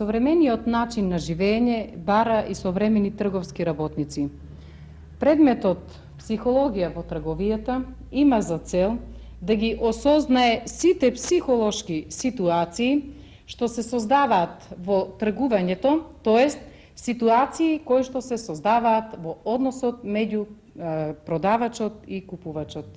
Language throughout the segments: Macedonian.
Современиот начин на живење бара и современи трговски работници. Предметот психологија во трговијата има за цел да ги осознае сите психолошки ситуации што се создаваат во тргувањето, тоест ситуации кои што се создаваат во односот меѓу продавачот и купувачот.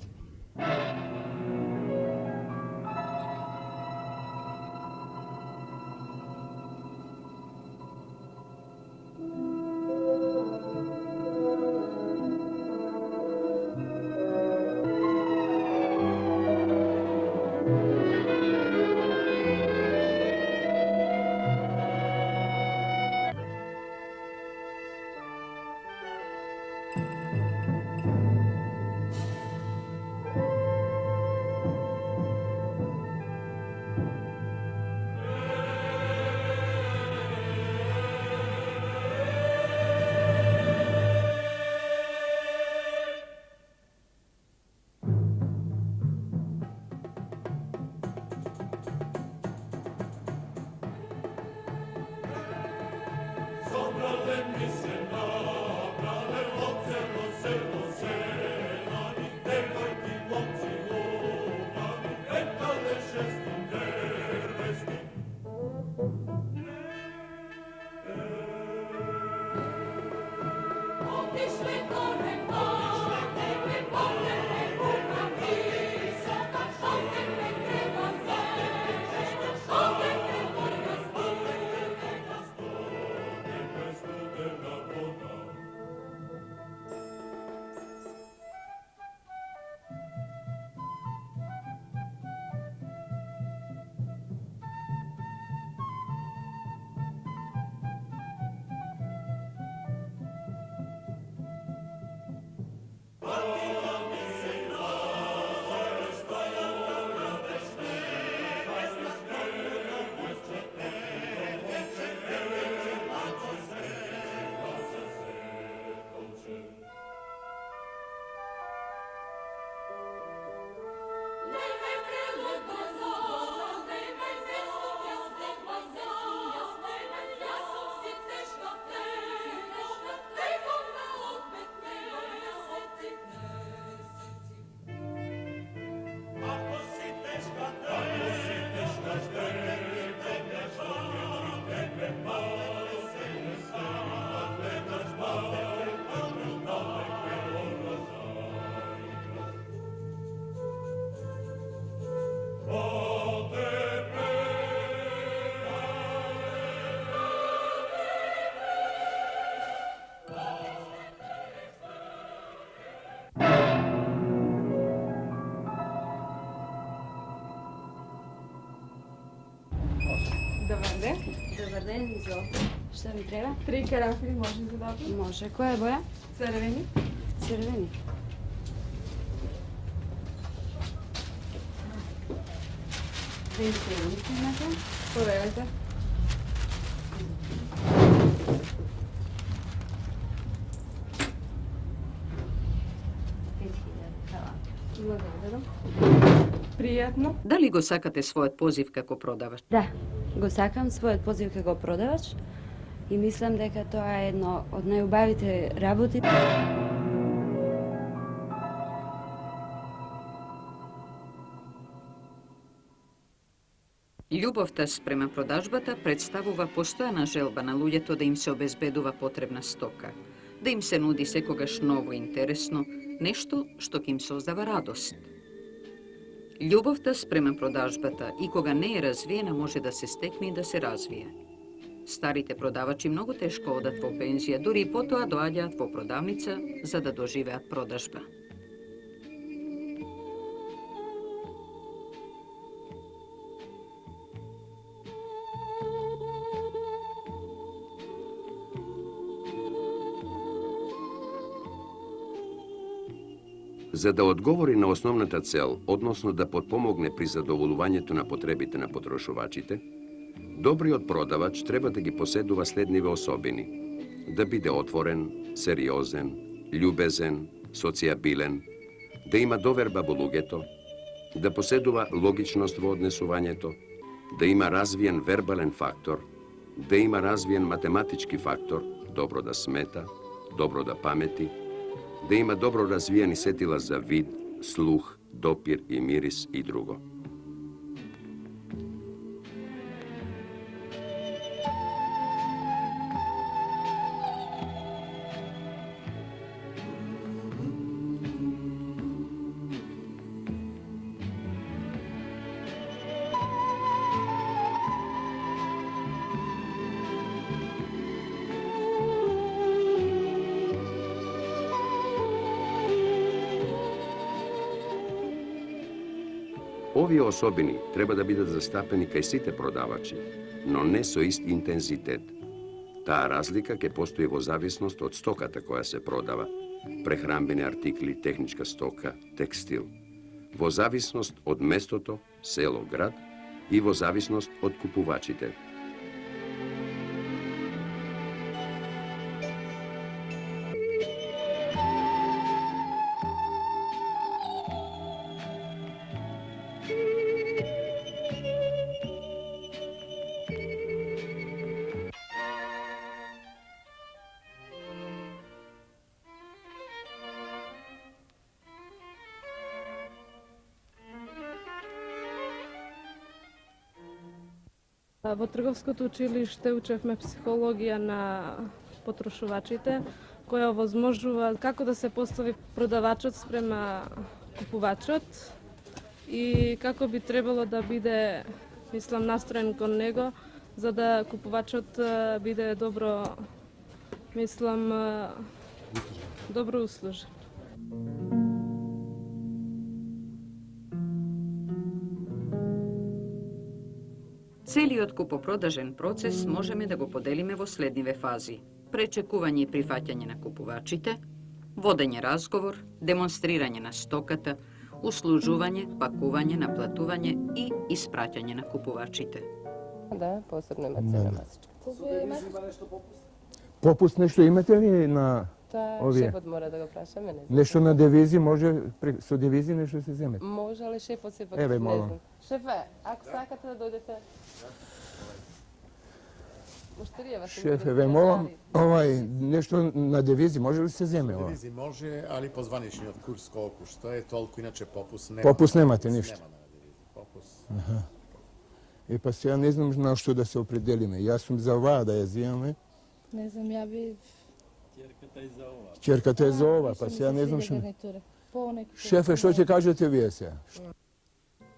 Добар ден. Добар ден, изvolite. Šta mi treba? 3 карамфили може да добро? Може. Koja je boja? Црвени. Crveni. Dve crvenice imate? Проверете. Благодарам. Пријатно. Дали го сакате својот позив како продавач? Да, го сакам својот позив како продавач и мислам дека тоа е едно од најубавите работи. Љубовта спрема продажбата представува постојана желба на луѓето да им се обезбедува потребна стока, да им се нуди секогаш ново и интересно, нешто што ќе им создава радост. Љубовта спрема продажбата и кога не е развиена може да се стекне и да се развие. Старите продавачи многу тешко одат во пензија, дури и потоа доаѓаат во продавница за да доживеат продажба. За да одговори на основната цел, односно да подпомогне при задоволувањето на потребите на потрошувачите, добриот продавач треба да ги поседува следниве особини: да биде отворен, сериозен, љубезен, социјабилен, да има доверба во луѓето, да поседува логичност во однесувањето, да има развиен вербален фактор, да има развиен математички фактор, добро да смета, добро да памети, да има добро развиени сетила за вид, слух, допир и мирис и друго. Овие особини треба да бидат застапени кај сите продавачи, но не со ист интензитет. Таа разлика ќе постои во зависност од стоката која се продава, прехранбени артикли, техничка стока, текстил, во зависност од местото, село, град и во зависност од купувачите. Во Трговското училиште учевме психологија на потрошувачите, која овозможува како да се постави продавачот спрема купувачот и како би требало да биде, мислам, настроен кон него, за да купувачот биде добро, мислам, добро услужен. Целиот купопродажен процес можеме да го поделиме во следниве фази: пречекување и прифаќање на купувачите, водење разговор, демонстрирање на стоката, услужување, пакување, наплатување и испраќање на купувачите. Да, посебно има цена масичката. Попуст нешто имате ли на Та овие? шефот мора да го прашаме, не знам. Нешто на девизи може со девизи нешто се земе? Може ли шефот сепак? Еве, Не молам. знам. Шефе, ако сакате да дојдете. Муштеријава се. Шефе, ве молам, нешто на девизи може ли се земе ова? Телевизија може, али по званичниот курс колку што е, толку иначе попус нема. Попус немате ништо? Нема на телевизија, попус. Па сега не знам на што да се определиме. Јас сум за оваа да ја земаме. Не знам, ја би... Ќерката е за ова, па сега не знам што. Шефе, што ќе кажете вие сега?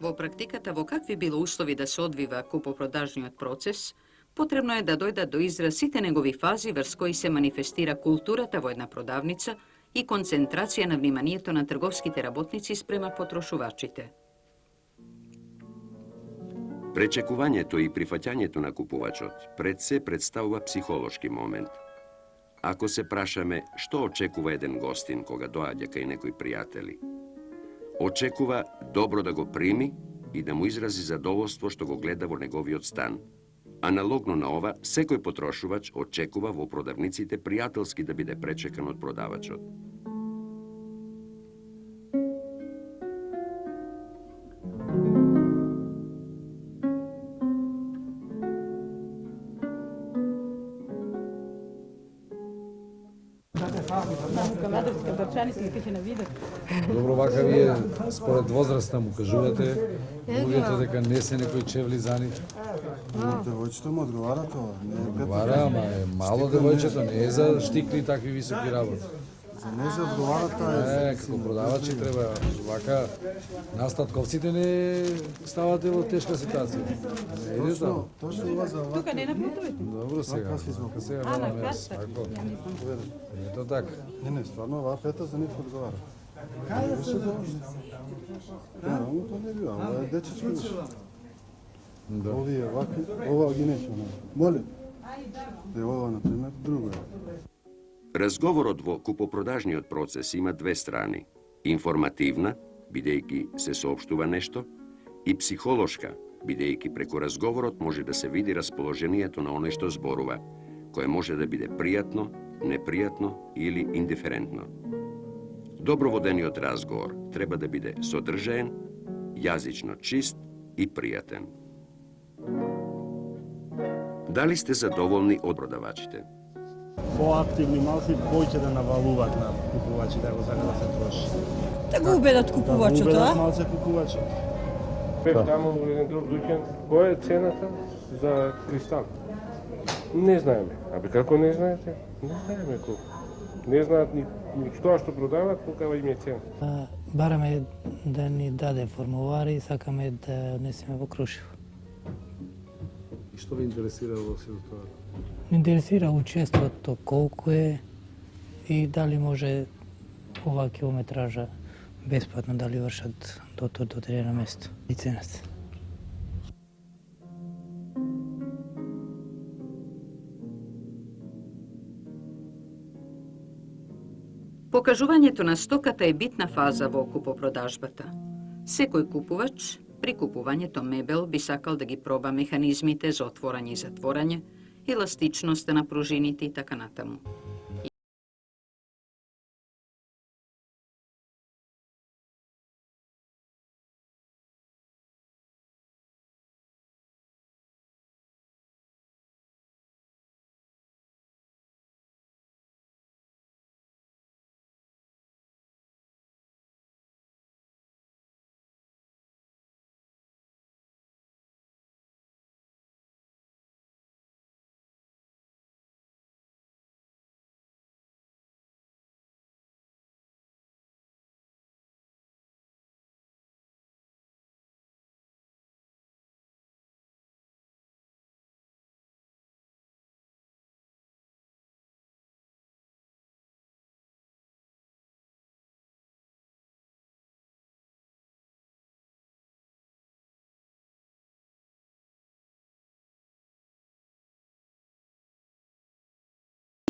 Во практиката, во какви било услови да се одвива купопродажниот процес, потребно е да дојдат до израз сите негови фази врз кои се манифестира културата во една продавница и концентрација на вниманието на трговските работници спрема потрошувачите. Пречекувањето и прифаќањето на купувачот пред се представува психолошки момент. Ако се прашаме што очекува еден гостин кога доаѓа кај некои пријатели, очекува добро да го прими и да му изрази задоволство што го гледа во неговиот стан. Аналогно на ова, секој потрошувач очекува во продавниците пријателски да биде пречекан од продавачот. Добро, вака вие според возраста му кажувате луѓето дека не се некои чевли за нив. Девојчето му одговара тоа. Одговара, ама е мало девојчето, не е за штикли и такви високи работи. За не се одговара тоа. Како продавачи треба вака настатковците не ставате во тешка ситуација. Не иде тоа. Точно ова за ова. Тука не напутувате. Добро сега. Вака сега велам јас. Ето така. Не, стварно оваа пета за нив одговара. Беше должно. Наравно тоа не бива, ова е дечички. Овие ваки, ова ги нешто. Молим. Ова, например, друго е. Разговорот во купопродажниот процес има две страни. Информативна, бидејќи се соопштува нешто, и психолошка, бидејќи преку разговорот може да се види расположението на оној што зборува, кое може да биде пријатно, непријатно или индиферентно. Добро водениот разговор треба да биде содржаен, јазично чист и пријатен. Дали сте задоволни од продавачите? Поактивни малци повеќе да навалуваат на купувачите, ако сака да се троши. Да го убедат купувачот, Да го убедат малце купувачот. Бев таму во еден друг дуќан, која е цената за кристал? Не знаеме. Абе како не знаете? Не знаеме колку. Не знаат ни тоа што продаваат, колкава им е цена. Бараме да ни даде формулари и сакаме да однесеме во Крушево. И што ви интересира во сето тоа? Ме интересира учеството колку е и дали може оваа километража бесплатно дали вршат до одредено место и цената. Покажувањето на стоката е битна фаза во купопродажбата. Секој купувач при купувањето мебел би сакал да ги проба механизмите за отворање и затворање, еластичноста на пружините и така натаму.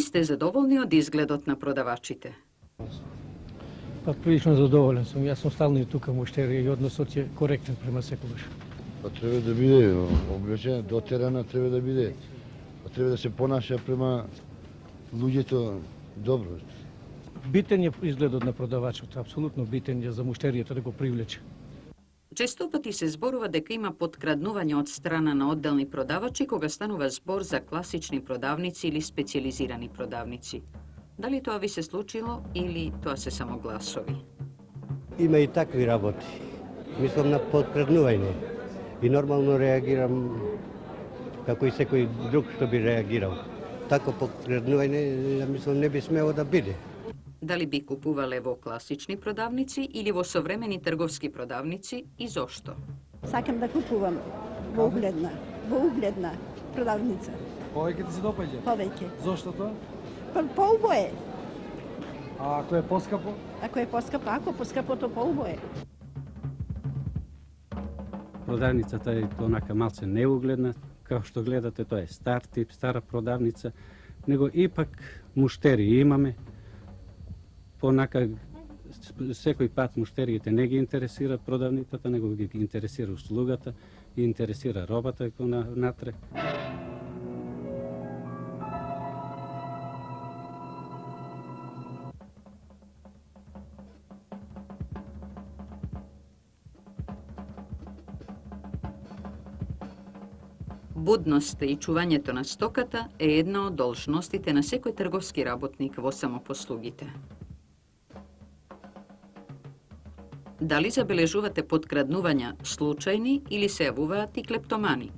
Сте задоволни од изгледот на продавачите? Па прилично задоволен сум. Јас сум стално и тука муштери и односот е коректен према секогаш. Па треба да биде облечен, дотерана треба да биде. Па треба да се понаша према луѓето добро. Битен е изгледот на продавачот, апсолутно битен е за муштеријата да го привлече. Често пати се зборува дека има подкраднување од страна на одделни продавачи кога станува збор за класични продавници или специализирани продавници. Дали тоа ви се случило или тоа се само гласови? Има и такви работи. Мислам на подкраднување. И нормално реагирам како и секој друг што би реагирал. Тако подкраднување, ја мислам, не би смело да биде. Дали би купувале во класични продавници или во современи трговски продавници и зошто? Сакам да купувам во угледна продавница. Повеќе ти се допаѓа? Повеќе. Зошто тоа? Поубое. А ако е поскапо? Ако е поскапо, ако поскапото поубое. Продавницата е онака малце неугледна, како што гледате, тоа е стар тип, стара продавница, него ипак муштери имаме. Понака секој пат муштериите не ги интересира продавницата, него ги интересира услугата, ги интересира робата натре. Будноста и чувањето на стоката е една од должностите на секој трговски работник во самопослугите. Дали забележувате подкраднувања случајни или се јавуваат и клептомани?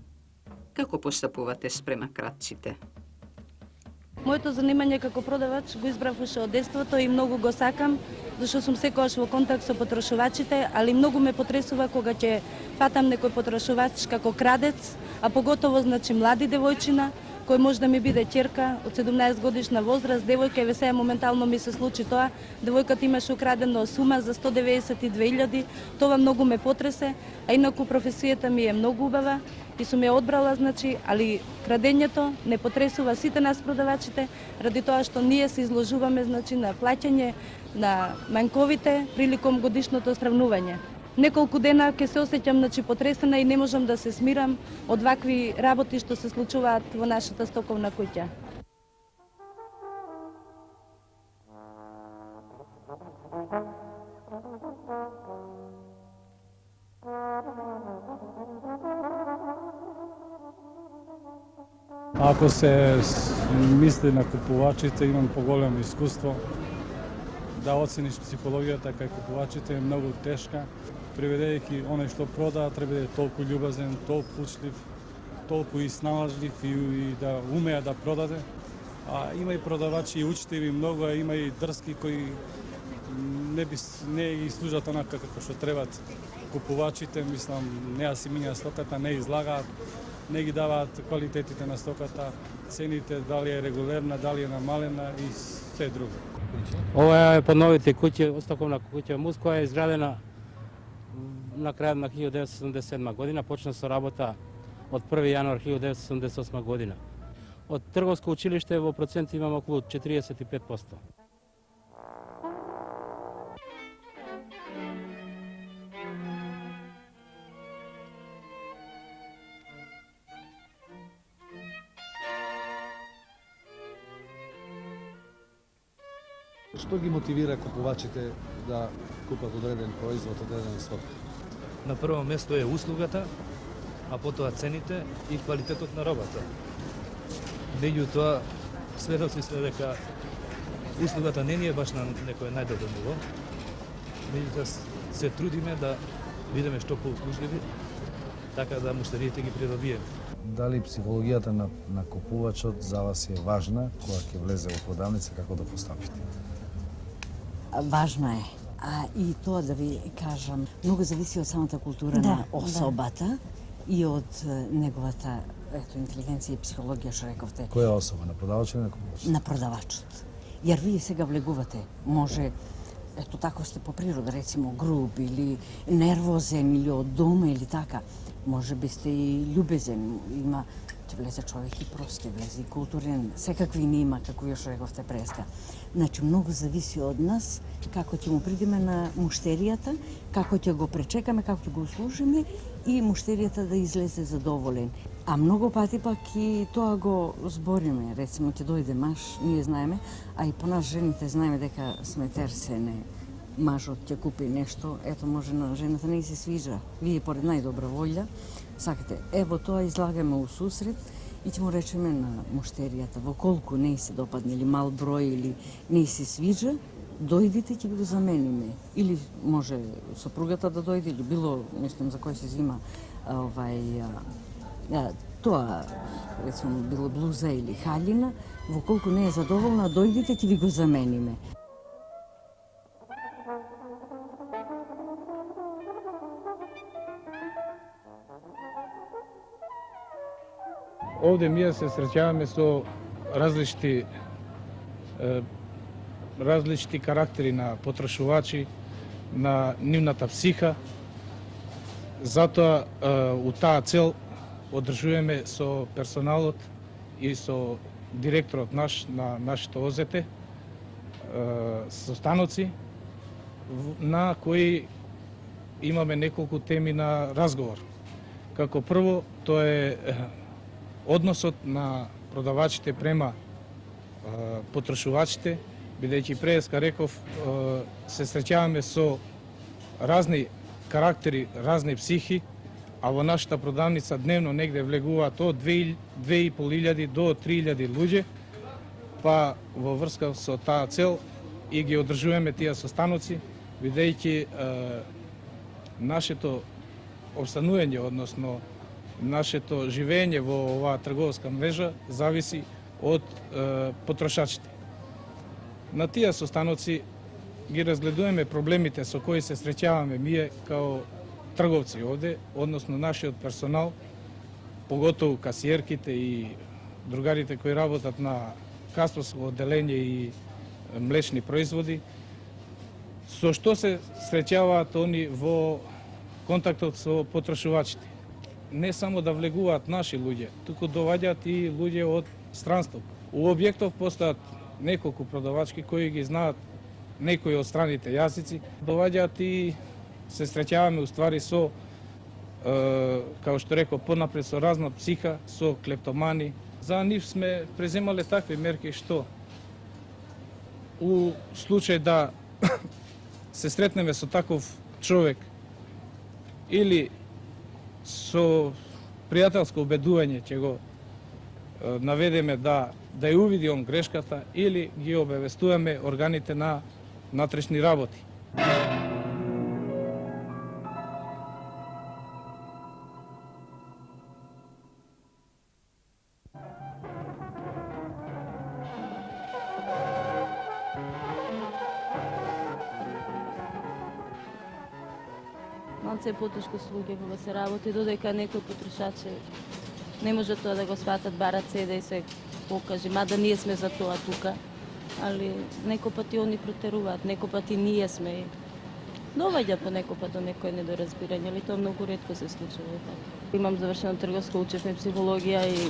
Како постапувате спрема кратците? Моето занимање како продавач го избрав уште од детството и многу го сакам, зашто сум секогаш во контакт со потрошувачите, али многу ме потресува кога ќе фатам некој потрошувач како крадец, а поготово значи млади девојчина, кој може да ми биде ќерка од 17 годишна возраст, девојка, еве сега моментално ми се случи тоа, девојката имаше украдено сума за 192.000, тоа многу ме потресе, а инаку професијата ми е многу убава и сум ја одбрала, значи, али крадењето не потресува сите нас продавачите, ради тоа што ние се изложуваме, значи, на плаќање на манковите приликом годишното сравнување. Неколку дена ќе се осеќам, значи, потресена и не можам да се смирам од вакви работи што се случуваат во нашата стоковна куќа. Ако се мисли на купувачите, имам поголемо искуство. Да оцениш психологијата кај купувачите е многу тешка. Приведејќи оној што продава, треба да е толку љубазен, толку учлив, толку и сналажлив и да умее да продаде. А има и продавачи и учтиви многу, а има и дрски кои не ги служат онака како што требат купувачите, мислам, не ја си минја стоката, не излагаат, не ги даваат квалитетите на стоката, цените, дали е регулерна, дали е намалена и се друго. Ова е под новите куќи, остаковна куќа Мус, која е изградена на крајот на 1977 година, почна со работа од 1. јануар 1978 година. Од трговско училиште во процент имам околу 45%. Што ги мотивира купувачите да купат одреден производ, одреден сток? На прво место е услугата, а потоа цените и квалитетот на робата. Меѓутоа, сведоци сме дека услугата не ни е баш на некој најдобро ниво. Меѓутоа се трудиме да бидеме што поуслужливи, така да муштериите ги придобиеме. Дали психологијата на купувачот за вас е важна кога ќе влезе во продавница, како да постапите? Важна е. И тоа да ви кажам, многу зависи од самата култура на особата и од неговата интелигенција и психологија, што рековте. Која особа, на продавачот или на купувачот? На продавачот. Јар вие сега влегувате, може, ето тако сте по природа, рецимо груб или нервозен или од дома или така. Може би сте и љубезен, има, ќе влезе човек и прост, ќе влезе и културен, секакви не има, како ја што рековте преска. Значи, многу зависи од нас, како ќе му придеме на муштеријата, како ќе го пречекаме, како ќе го услужиме и муштеријата да излезе задоволен. А многу пати пак и тоа го збориме, рецимо ќе дојде маж, ние знаеме, а и по нас жените знаеме дека сме терсене. Мажот ќе купи нешто, ето може на жената не се свижа. Вие поред најдобра волја сакате, ево тоа излагаме у сусрет и ќе му речеме на муштеријата, во колку не се допадне или мал број или не се свижа, дојдите ќе го замениме. Или може сопругата да дојде или било, мислам, за кој се зима тоа, рецимо, било блуза или халина, во колку не е задоволна, дојдите ќе ви го замениме. Овде ние се среќаваме со различити карактери на потрошувачи, на нивната психа. Затоа, у таа цел, одржуваме со персоналот и со директорот на нашите ОЗТ состаноци, на кои имаме неколку теми на разговор. Како прво, тоа е односот на продавачите према потрошувачите, бидејќи преска реков, се среќаваме со разни карактери, разни психи, а во нашата продавница дневно негде влегуваат од 2500 до 3000 луѓе, па во врска со таа цел и ги одржуваме тие состаноци, бидејќи нашето обстанување, односно нашето живење во оваа трговска мрежа зависи од потрошачите. На тие состаноци ги разгледуваме проблемите со кои се среќаваме ние као трговци овде, односно нашиот персонал, поготово касиерките и другарите кои работат на касовско одделение и млечни производи, со што се среќаваат они во контактот со потрошувачите. Не само да влегуваат наши луѓе, туку доаѓаат и луѓе од странство. У објектов постојат неколку продавачки кои ги знаат некои од страните јазици. Доаѓаат и се среќаваме уствари со, како што реков, понапред со разна психа, со клептомани. За нив сме преземале такви мерки што у случај да се сретнеме со таков човек или со пријателско убедување ќе го наведеме да ја увиди он грешката или ги обавестуваме органите на натрешни работи. Малце е потешко со луѓе кога се работи, додека некои потрошачи не може тоа да го сватат, барат се да и се покажи, мада ние сме за тоа тука, али некој пати они протеруваат, некој пати ние сме. Доваѓа по некој пат до некој недоразбирање, али тоа многу ретко се случува така. Имам завршено трговско, учевме психологија и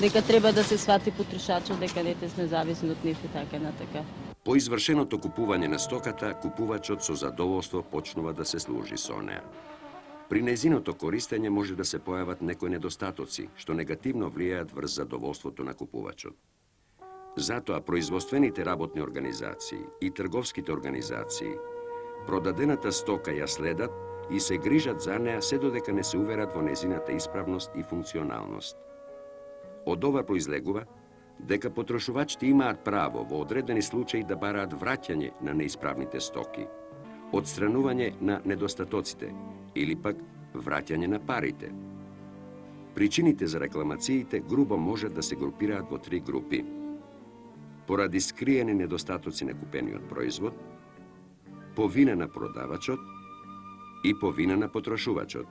дека треба да се свати потрошачот, дека не сме зависни од нив и така натака. По извршеното купување на стоката, купувачот со задоволство почнува да се служи со неа. При нејзиното користење може да се појават некои недостатоци, што негативно влијаат врз задоволството на купувачот. Затоа производствените работни организации и трговските организации продадената стока ја следат и се грижат за неа се додека не се уверат во нејзината исправност и функционалност. Од ова произлегува дека потрошувачите имаат право во одредени случаи да бараат враќање на неисправните стоки, отстранување на недостатоците или пак враќање на парите. Причините за рекламациите грубо можат да се групираат во три групи. Поради скриени недостатоци на купениот производ, по вина на продавачот и по вина на потрошувачот.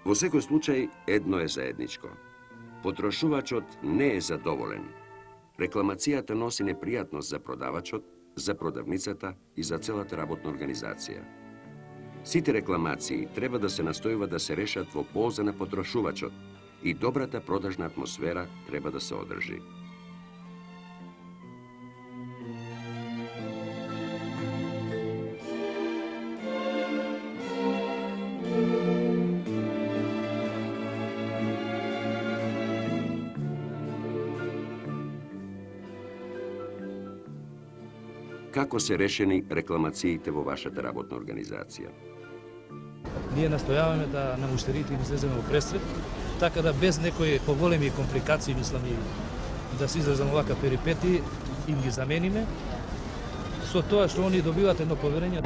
Во секој случај едно е заедничко. Потрошувачот не е задоволен. Рекламацијата носи непријатност за продавачот, за продавницата и за целата работна организација. Сите рекламации треба да се настојува да се решат во полза на потрошувачот и добрата продажна атмосфера треба да се одржи. Како се решени рекламациите во вашата работна организација? Ние настојаваме да на муштерите им излеземе во пресред, така да без некои поголеми компликации, мислам и да се изразам овака перипети, им ги замениме, со тоа што они добиваат едно поверење.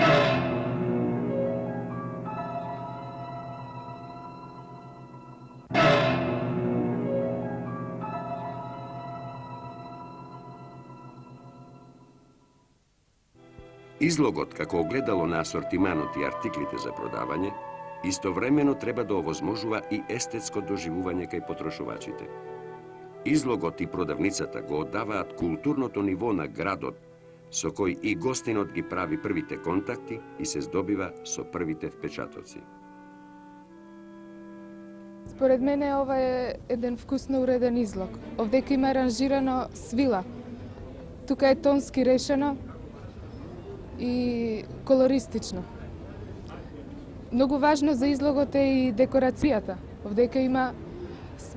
Излогот како огледало на асортиманот и артиклите за продавање, истовремено треба да овозможува и естетско доживување кај потрошувачите. Излогот и продавницата го оддаваат културното ниво на градот, со кој и гостинот ги прави првите контакти и се здобива со првите впечатоци. Според мене ова е еден вкусно уреден излог. Овдека има аранжирано свила. Тука е тонски решено и колористично. Многу важно за излогот е и декорацијата. Овдека има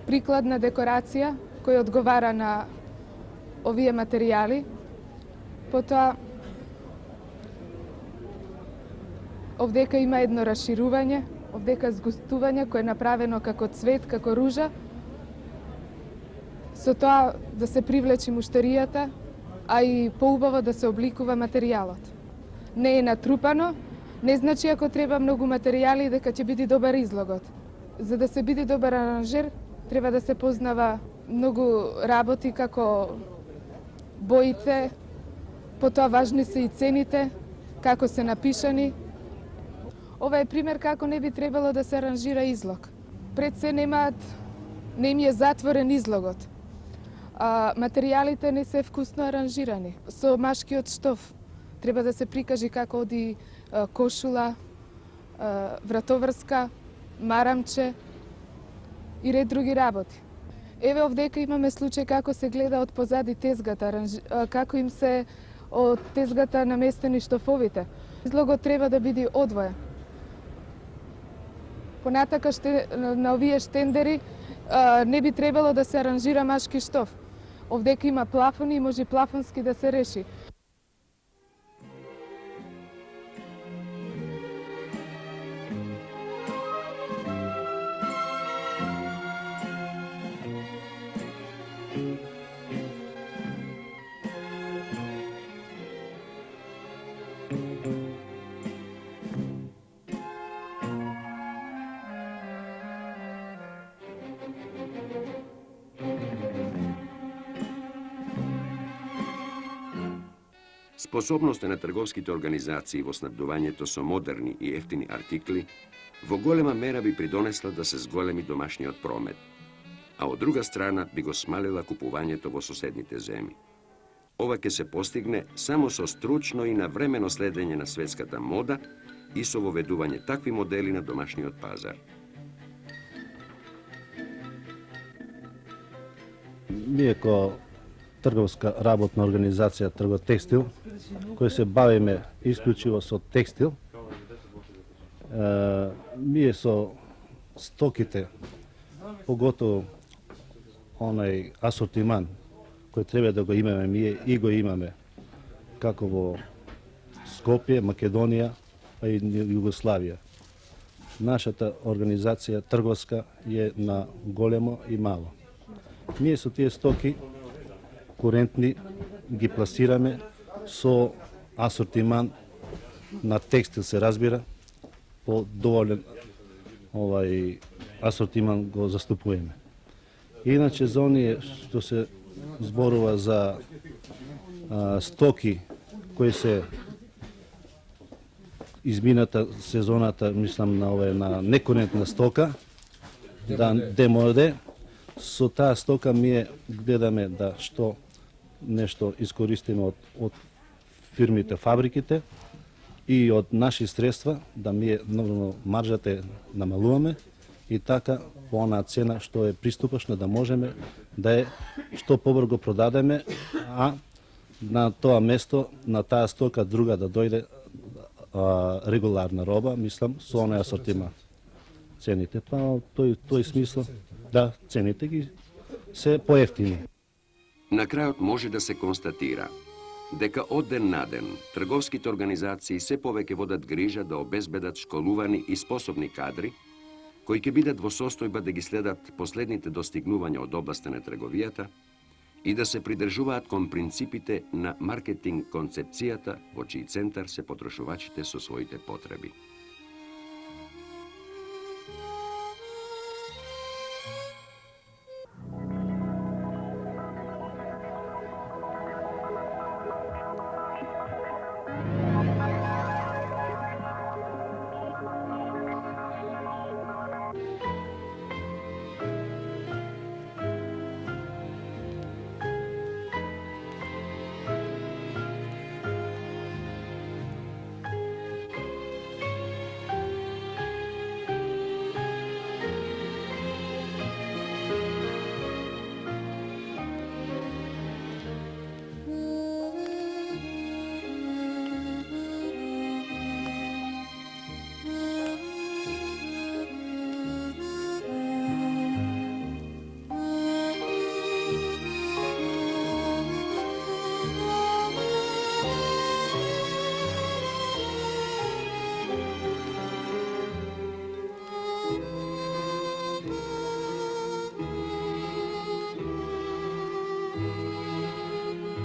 прикладна декорација која одговара на овие материјали. Потоа овдека има едно расширување, овдека згустување кое е направено како цвет, како ружа. Со тоа да се привлечи муштеријата, а и поубаво да се обликува материјалот. Не е натрупано, не значи ако треба многу материјали дека ќе биде добар излогот. За да се биде добар аранжер, треба да се познава многу работи како боите, потоа важни се и цените, како се напишани. Ова е пример како не би требало да се аранжира излог. Пред се не им е затворен излогот. Материјалите не се вкусно аранжирани. Со машкиот штоф треба да се прикажи како оди кошула, вратоврска, марамче и ред други работи. Еве овдека имаме случај како се гледа од позади тезгата, како им се од тезгата наместени штофовите. Излогот треба да биде одвоен. Понатака на овие штендери не би требало да се аранжира машки штоф. Овдека има плафони и може плафонски да се реши. Способноста на трговските организации во снабдувањето со модерни и ефтини артикли во голема мера би придонесла да се зголеми домашниот промет, а од друга страна би го смалила купувањето во соседните земји. Ова ќе се постигне само со стручно и навремено следење на светската мода и со воведување такви модели на домашниот пазар. Ние ко трговска работна организација Трготекстил, кој се бавиме исклучиво со текстил, ние со стоките, поготово онај асортиман кој треба да го имаме ние и го имаме, како во Скопје, Македонија, а и Југославија. Нашата организација трговска е на големо и мало. Ние со тие стоки курентни ги пласираме со асортиман на текстил, се разбира, по доволен асортиман го заступуваме. Иначе за оние што се зборува за стоки кои се измината сезоната, мислам на некурентна стока, да демоде, со таа стока ние гледаме да што нешто искористиме од фирмите, фабриките и од наши средства, да ние нормално маржата намалуваме и така по онаа цена што е приступачна да можеме да е што побрзо продадеме, а на тоа место, на таа стока друга да дојде регуларна роба, мислам, со оној асортиман. Цените, па тој смисла, да, цените ги се поевтини. На крајот може да се констатира дека од ден на ден трговските организации се повеќе водат грижа да обезбедат школувани и способни кадри кои ќе бидат во состојба да ги следат последните достигнувања од областа на трговијата и да се придржуваат кон принципите на маркетинг концепцијата во чиј центар се потрошувачите со своите потреби.